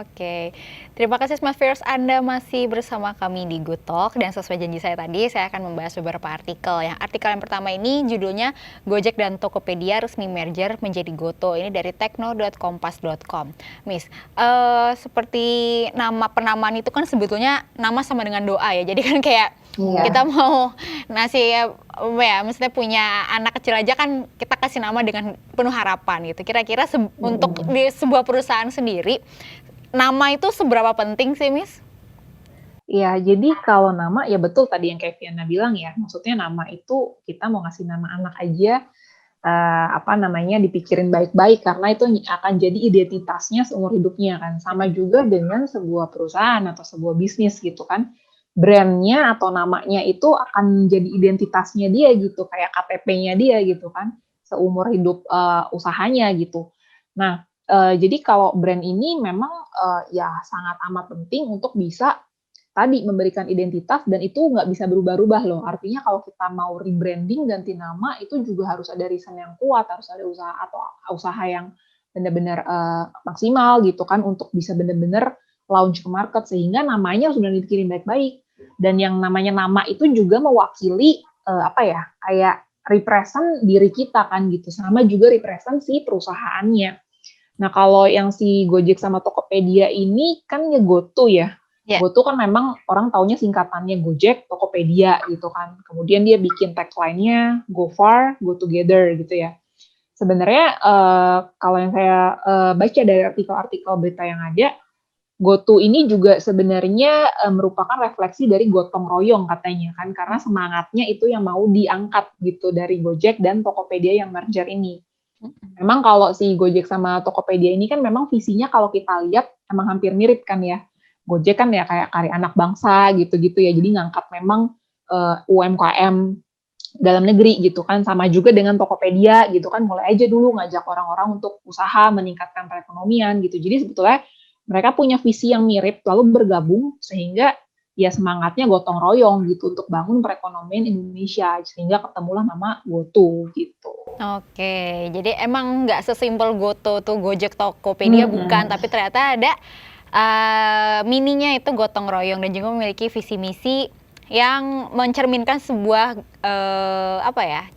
Oke, terima kasih Mas First, Anda masih bersama kami di Good Talk, dan sesuai janji saya tadi, saya akan membahas beberapa artikel. Yang artikel yang pertama ini judulnya Gojek dan Tokopedia resmi merger menjadi Goto. Ini dari tekno.kompas.com. Miss, seperti nama penamaan itu kan sebetulnya nama sama dengan doa ya. Jadi kan kayak kita mau ngasih ya, maksudnya punya anak kecil aja kan kita kasih nama dengan penuh harapan gitu. Kira-kira untuk di sebuah perusahaan sendiri, nama itu seberapa penting sih, Miss? Ya, jadi kalau nama ya betul tadi yang kayak Viana bilang ya, maksudnya nama itu kita mau ngasih nama anak aja dipikirin baik-baik karena itu akan jadi identitasnya seumur hidupnya kan. Sama juga dengan sebuah perusahaan atau sebuah bisnis gitu kan. Brandnya atau namanya itu akan jadi identitasnya dia gitu, kayak KTP-nya dia gitu kan, seumur hidup usahanya gitu. Nah, jadi kalau brand ini memang ya sangat amat penting untuk bisa tadi memberikan identitas dan itu nggak bisa berubah-ubah loh. Artinya kalau kita mau rebranding ganti nama itu juga harus ada reason yang kuat, harus ada usaha atau usaha yang benar-benar maksimal gitu kan untuk bisa benar-benar launch ke market sehingga namanya sudah dipikirin baik-baik dan yang namanya nama itu juga mewakili kayak represent diri kita kan gitu sama juga represent si perusahaannya. Nah kalau yang si Gojek sama Tokopedia ini kan ya GoTo ya. Yeah. GoTo kan memang orang taunya singkatannya Gojek, Tokopedia gitu kan. Kemudian dia bikin tagline-nya Go Far, Go Together gitu ya. Sebenarnya kalau yang saya baca dari artikel-artikel berita yang ada, GoTo ini juga sebenarnya merupakan refleksi dari gotong royong katanya kan, karena semangatnya itu yang mau diangkat gitu dari Gojek dan Tokopedia yang merger ini. Memang kalau si Gojek sama Tokopedia ini kan memang visinya kalau kita lihat emang hampir mirip kan ya. Gojek kan ya kayak karya anak bangsa gitu-gitu ya. Jadi ngangkat memang UMKM dalam negeri gitu kan. Sama juga dengan Tokopedia gitu kan. Mulai aja dulu ngajak orang-orang untuk usaha meningkatkan perekonomian gitu. Jadi sebetulnya mereka punya visi yang mirip lalu bergabung sehingga ya semangatnya gotong royong gitu untuk bangun perekonomian Indonesia sehingga ketemulah nama GoTo gitu. Oke, jadi emang nggak sesimpel Goto tuh Gojek Tokopedia bukan, tapi ternyata ada mininya itu gotong royong dan juga memiliki visi misi yang mencerminkan sebuah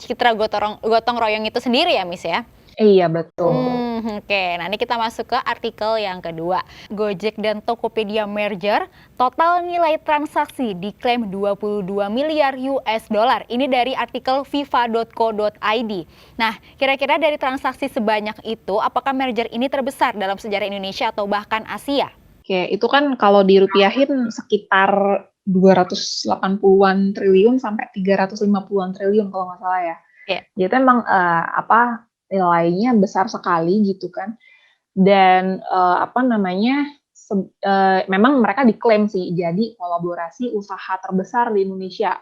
citra gotong royong itu sendiri ya, Miss ya. Iya betul. Oke, nah ini kita masuk ke artikel yang kedua. Gojek dan Tokopedia merger, total nilai transaksi diklaim 22 miliar US dollar. Ini dari artikel fifa.co.id. Nah, kira-kira dari transaksi sebanyak itu, apakah merger ini terbesar dalam sejarah Indonesia atau bahkan Asia? Oke, itu kan kalau dirupiahin sekitar 280-an triliun sampai 350-an triliun kalau nggak salah ya. Yeah. Jadi emang nilainya besar sekali gitu kan. Dan memang mereka diklaim sih jadi kolaborasi usaha terbesar di Indonesia.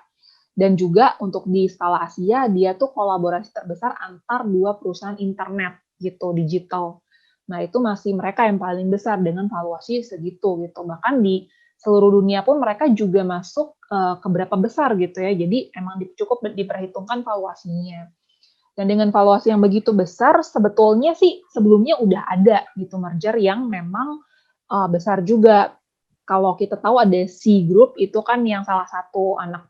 Dan juga untuk di skala Asia dia tuh kolaborasi terbesar antar dua perusahaan internet gitu digital. Nah itu masih mereka yang paling besar dengan valuasi segitu gitu. Bahkan di seluruh dunia pun mereka juga masuk ke berapa besar gitu ya. Jadi emang cukup diperhitungkan valuasinya. Dan dengan valuasi yang begitu besar, sebetulnya sih sebelumnya udah ada gitu merger yang memang besar juga. Kalau kita tahu ada C Group itu kan yang salah satu anak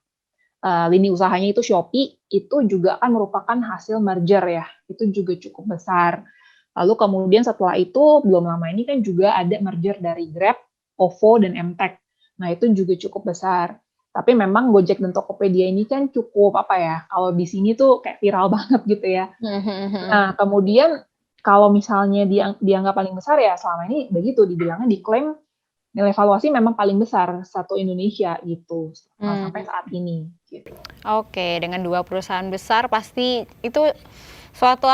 lini usahanya itu Shopee, itu juga kan merupakan hasil merger ya. Itu juga cukup besar. Lalu kemudian setelah itu belum lama ini kan juga ada merger dari Grab, OVO, dan Mtek. Nah itu juga cukup besar. Tapi memang Gojek dan Tokopedia ini kan cukup kalau di sini tuh kayak viral banget gitu ya. Nah kemudian kalau misalnya dianggap paling besar ya selama ini begitu dibilangnya diklaim nilai valuasi memang paling besar satu Indonesia gitu sampai saat ini. Gitu. Oke, dengan dua perusahaan besar pasti itu suatu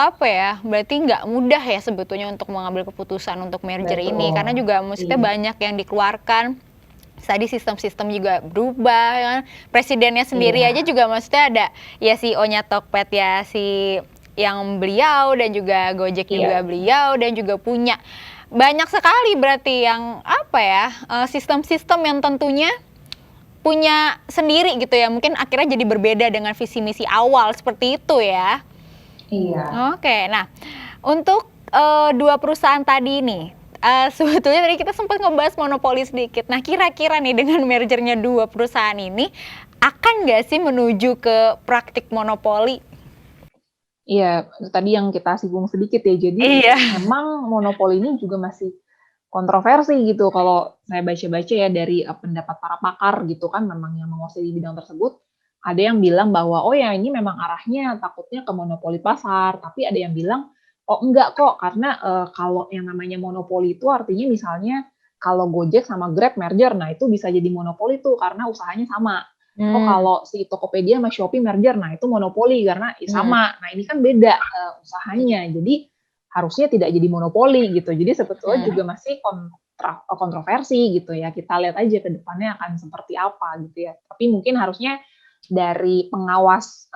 berarti nggak mudah ya sebetulnya untuk mengambil keputusan untuk merger ini, karena juga maksudnya banyak yang dikeluarkan. Tadi sistem-sistem juga berubah kan. Presidennya sendiri aja juga maksudnya ada ya CEO-nya Tokped ya si yang beliau dan juga Gojek juga beliau dan juga punya banyak sekali berarti yang sistem-sistem yang tentunya punya sendiri gitu ya. Mungkin akhirnya jadi berbeda dengan visi misi awal seperti itu ya. Iya. Oke, nah untuk dua perusahaan tadi ini sebetulnya tadi kita sempat ngebahas monopoli sedikit. Nah, kira-kira nih dengan mergernya dua perusahaan ini, akan nggak sih menuju ke praktik monopoli? Iya, tadi yang kita singgung sedikit ya. Jadi Iya. memang monopoli ini juga masih kontroversi gitu. Kalau saya baca-baca ya dari pendapat para pakar gitu kan, memang yang menguasai di bidang tersebut, ada yang bilang bahwa oh ya ini memang arahnya takutnya ke monopoli pasar, tapi ada yang bilang oh enggak kok karena kalau yang namanya monopoli itu artinya misalnya kalau Gojek sama Grab merger, nah itu bisa jadi monopoli tuh karena usahanya sama. Oh Hmm. kalau si Tokopedia sama Shopee merger, nah itu monopoli karena sama. Nah ini kan beda usahanya, jadi harusnya tidak jadi monopoli gitu. Jadi sebetulnya juga masih kontroversi gitu ya. Kita lihat aja ke depannya akan seperti apa gitu ya. Tapi mungkin harusnya dari pengawas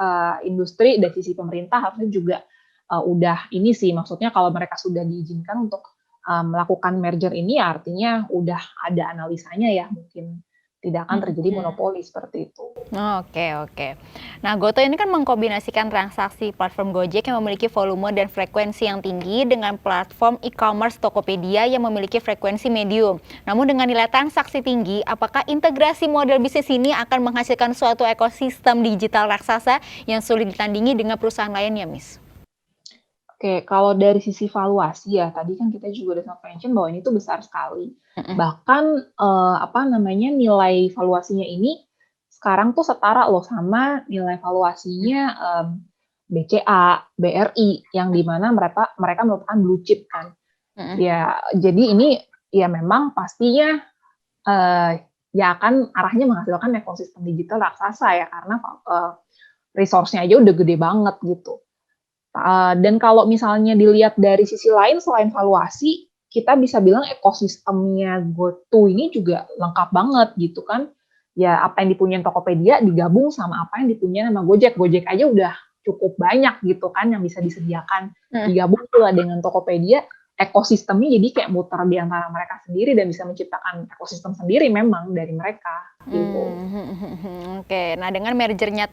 industri dari sisi pemerintah harusnya juga udah ini sih, maksudnya kalau mereka sudah diizinkan untuk melakukan merger ini ya artinya udah ada analisanya ya, mungkin tidak akan terjadi monopoli seperti itu. Oke, oke. Nah, Goto ini kan mengkombinasikan transaksi platform Gojek yang memiliki volume dan frekuensi yang tinggi dengan platform e-commerce Tokopedia yang memiliki frekuensi medium. Namun dengan nilai transaksi tinggi, apakah integrasi model bisnis ini akan menghasilkan suatu ekosistem digital raksasa yang sulit ditandingi dengan perusahaan lainnya, Miss? Oke, kalau dari sisi valuasi ya, tadi kan kita juga udah sempat mention bahwa ini tuh besar sekali. Bahkan, apa namanya, nilai valuasinya ini sekarang tuh setara loh sama nilai valuasinya, BCA, BRI, yang di mana mereka merupakan blue chip kan. Ya, jadi ini ya memang pastinya, ya akan arahnya menghasilkan ekosistem digital raksasa ya, karena, resource-nya aja udah gede banget gitu. Dan kalau misalnya dilihat dari sisi lain selain valuasi, kita bisa bilang ekosistemnya GoTo ini juga lengkap banget gitu kan. Ya apa yang dipunyain Tokopedia digabung sama apa yang dipunyain sama Gojek. Gojek aja udah cukup banyak gitu kan yang bisa disediakan. Digabung pula dengan Tokopedia, ekosistemnya jadi kayak muter di antara mereka sendiri dan bisa menciptakan ekosistem sendiri memang dari mereka gitu. Oke, nah dengan mergernya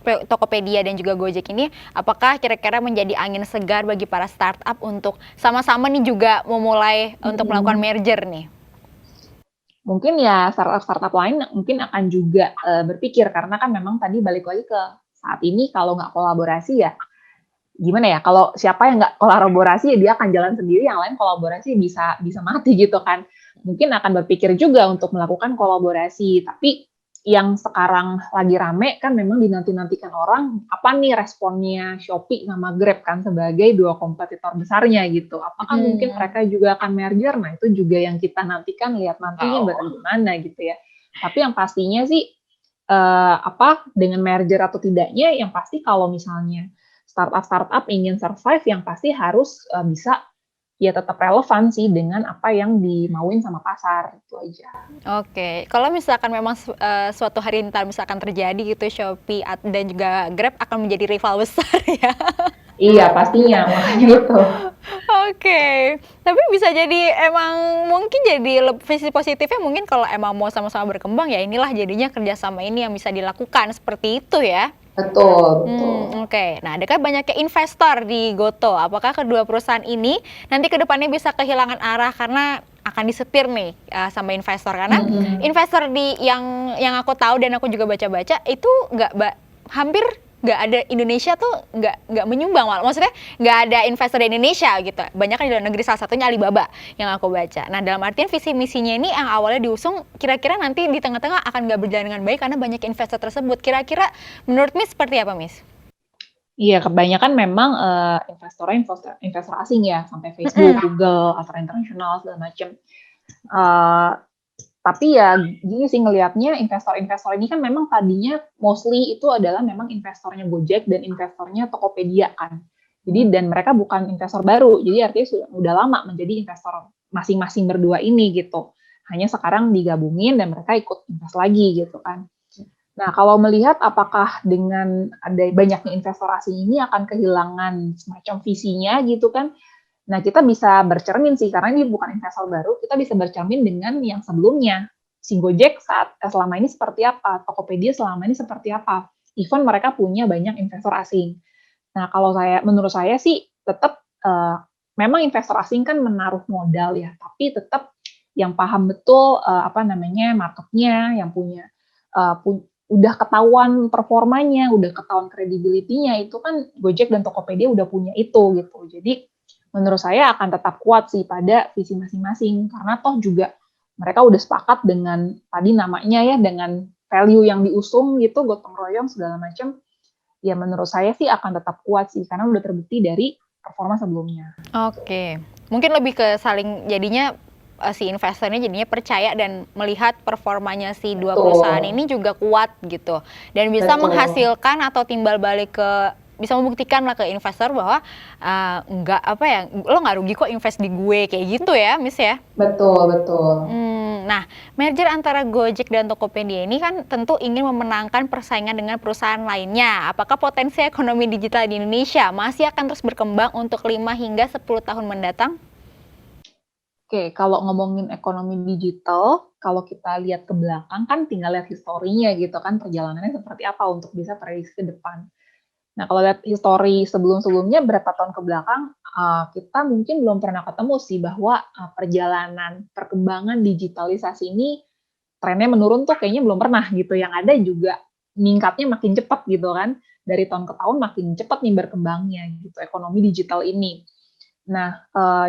Tokopedia dan juga Gojek ini, apakah kira-kira menjadi angin segar bagi para startup untuk sama-sama nih juga memulai untuk melakukan merger nih? Mungkin ya startup-startup lain mungkin akan juga berpikir karena kan memang tadi balik lagi ke saat ini kalau nggak kolaborasi ya gimana ya, kalau siapa yang nggak kolaborasi ya dia akan jalan sendiri, yang lain kolaborasi bisa bisa mati gitu kan. Mungkin akan berpikir juga untuk melakukan kolaborasi, tapi yang sekarang lagi rame kan memang dinanti-nantikan orang, apa nih responnya Shopee sama Grab kan sebagai dua kompetitor besarnya gitu. Apakah mungkin mereka juga akan merger? Nah itu juga yang kita nantikan, lihat nantinya bagaimana gitu ya. Tapi yang pastinya sih, dengan merger atau tidaknya, yang pasti kalau misalnya startup-startup ingin survive yang pasti harus bisa ya tetap relevan sih dengan apa yang dimauin sama pasar, itu aja. Oke, kalau misalkan memang suatu hari entar misalkan terjadi gitu Shopee dan juga Grab akan menjadi rival besar ya. Iya, pastinya, makanya itu. Oke, tapi bisa jadi emang mungkin jadi visi positifnya mungkin kalau emang mau sama-sama berkembang ya inilah jadinya kerjasama ini yang bisa dilakukan seperti itu ya. Betul, betul. Oke. Nah, ada kan banyaknya investor di Goto. Apakah kedua perusahaan ini nanti ke depannya bisa kehilangan arah karena akan disetir nih sama investor? Karena investor yang aku tahu dan aku juga baca-baca itu hampir nggak ada Indonesia tuh nggak menyumbang, maksudnya nggak ada investor di Indonesia gitu. Banyak kan di luar negeri, salah satunya Alibaba yang aku baca. Nah dalam artian visi misinya ini yang awalnya diusung kira-kira nanti di tengah-tengah akan nggak berjalan dengan baik karena banyak investor tersebut. Kira-kira menurut Miss seperti apa Miss? Iya, kebanyakan memang investornya investor asing ya, sampai Facebook, Google, atau internasional segala macam. Tapi ya gini sih ngelihatnya investor-investor ini kan memang tadinya mostly itu adalah memang investornya Gojek dan investornya Tokopedia kan. Jadi dan mereka bukan investor baru, jadi artinya sudah lama menjadi investor masing-masing berdua ini gitu. Hanya sekarang digabungin dan mereka ikut invest lagi gitu kan. Nah kalau melihat apakah dengan ada banyaknya investor asing ini akan kehilangan semacam visinya gitu kan, nah, kita bisa bercermin sih, karena ini bukan investor baru, kita bisa bercermin dengan yang sebelumnya. Si Gojek selama ini seperti apa, Tokopedia selama ini seperti apa. Even mereka punya banyak investor asing. Nah, menurut saya sih tetap memang investor asing kan menaruh modal ya, tapi tetap yang paham betul marketnya, yang punya udah ketahuan performanya, udah ketahuan credibility-nya, itu kan Gojek dan Tokopedia udah punya itu gitu. Jadi menurut saya akan tetap kuat sih pada visi masing-masing, karena toh juga mereka udah sepakat dengan tadi namanya ya, dengan value yang diusung gitu, gotong royong segala macam. Ya menurut saya sih akan tetap kuat sih, karena udah terbukti dari performa sebelumnya. Oke, mungkin lebih ke saling jadinya si investornya jadinya percaya dan melihat performanya si dua perusahaan ini juga kuat gitu, dan bisa menghasilkan atau timbal balik ke bisa membuktikan lah ke investor bahwa nggak lo nggak rugi kok invest di gue kayak gitu ya, Miss ya. Betul. Nah, merger antara Gojek dan Tokopedia ini kan tentu ingin memenangkan persaingan dengan perusahaan lainnya. Apakah potensi ekonomi digital di Indonesia masih akan terus berkembang untuk 5 hingga 10 tahun mendatang? Oke, kalau ngomongin ekonomi digital, kalau kita lihat ke belakang kan tinggal lihat historinya gitu kan, perjalanannya seperti apa untuk bisa prediksi ke depan. Nah, kalau lihat histori sebelum-sebelumnya berapa tahun ke belakang, kita mungkin belum pernah ketemu sih bahwa perjalanan perkembangan digitalisasi ini trennya menurun tuh kayaknya belum pernah gitu. Yang ada juga meningkatnya makin cepat gitu kan. Dari tahun ke tahun makin cepat nih berkembangnya gitu ekonomi digital ini. Nah,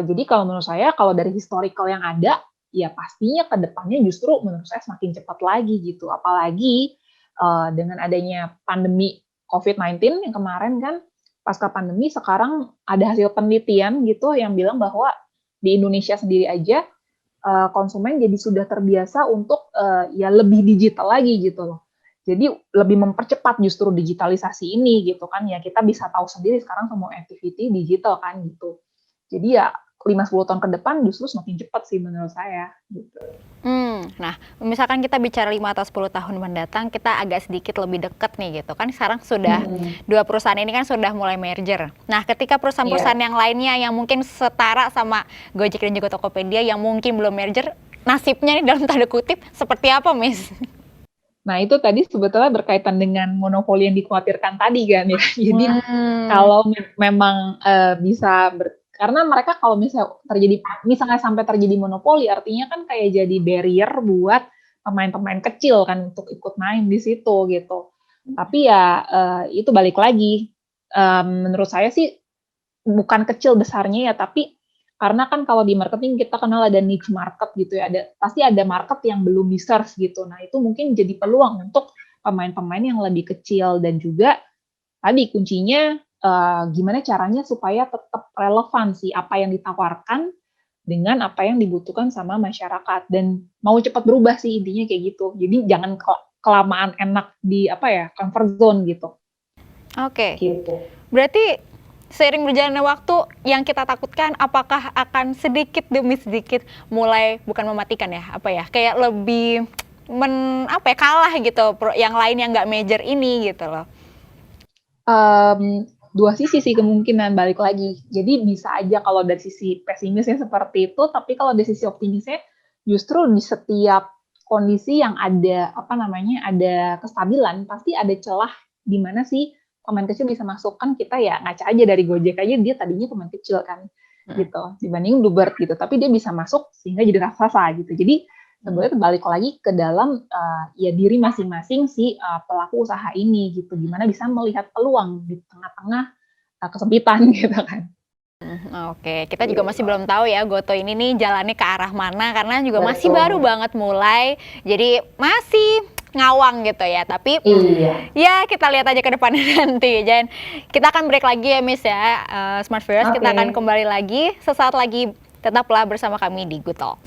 jadi kalau menurut saya kalau dari historical yang ada, ya pastinya ke depannya justru menurut saya semakin cepat lagi gitu. Apalagi dengan adanya pandemi COVID-19 yang kemarin kan, pasca pandemi sekarang ada hasil penelitian gitu yang bilang bahwa di Indonesia sendiri aja konsumen jadi sudah terbiasa untuk ya lebih digital lagi gitu loh. Jadi lebih mempercepat justru digitalisasi ini gitu kan, ya kita bisa tahu sendiri sekarang semua activity digital kan gitu. Jadi ya 5-10 tahun ke depan justru semakin cepat sih menurut saya gitu. Nah, misalkan kita bicara 5 atau 10 tahun mendatang, kita agak sedikit lebih dekat nih gitu kan. Sekarang sudah dua perusahaan ini kan sudah mulai merger. Nah, ketika perusahaan-perusahaan yang lainnya yang mungkin setara sama Gojek dan juga Tokopedia yang mungkin belum merger, nasibnya nih dalam tanda kutip seperti apa, Miss? Nah, itu tadi sebetulnya berkaitan dengan monopoli yang dikhawatirkan tadi kan ya. Jadi kalau memang bisa karena mereka kalau misalnya sampai terjadi monopoli, artinya kan kayak jadi barrier buat pemain-pemain kecil kan untuk ikut main di situ gitu. Tapi ya itu balik lagi, menurut saya sih bukan kecil besarnya ya, tapi karena kan kalau di marketing kita kenal ada niche market gitu ya, pasti ada market yang belum di-search gitu. Nah, itu mungkin jadi peluang untuk pemain-pemain yang lebih kecil, dan juga tadi kuncinya gimana caranya supaya tetap relevan sih apa yang ditawarkan dengan apa yang dibutuhkan sama masyarakat, dan mau cepat berubah sih intinya kayak gitu. Jadi jangan kelamaan enak di comfort zone gitu. Oke. Gitu. Berarti seiring berjalannya waktu yang kita takutkan apakah akan sedikit demi sedikit mulai bukan mematikan ya, kayak lebih kalah gitu yang lain yang nggak major ini gitu loh. Dua sisi sih kemungkinan, balik lagi. Jadi bisa aja kalau dari sisi pesimisnya seperti itu, tapi kalau dari sisi optimisnya justru di setiap kondisi yang ada ada kestabilan, pasti ada celah di mana sih pemain kecil bisa masuk. Kan kita ya ngaca aja dari Gojek aja, dia tadinya pemain kecil kan gitu dibanding Bluebird gitu, tapi dia bisa masuk sehingga jadi raksasa gitu. Jadi sebenarnya balik lagi ke dalam ya diri masing-masing si pelaku usaha ini gitu, gimana bisa melihat peluang di tengah-tengah kesempitan gitu kan. Oke, kita juga masih belum tahu ya Goto ini nih jalannya ke arah mana, karena juga masih baru banget mulai, jadi masih ngawang gitu ya. Tapi ya kita lihat aja ke depannya nanti. Dan kita akan break lagi ya Miss ya, Smart Viewers. Kita akan kembali lagi sesaat lagi, tetaplah bersama kami di Good Talk.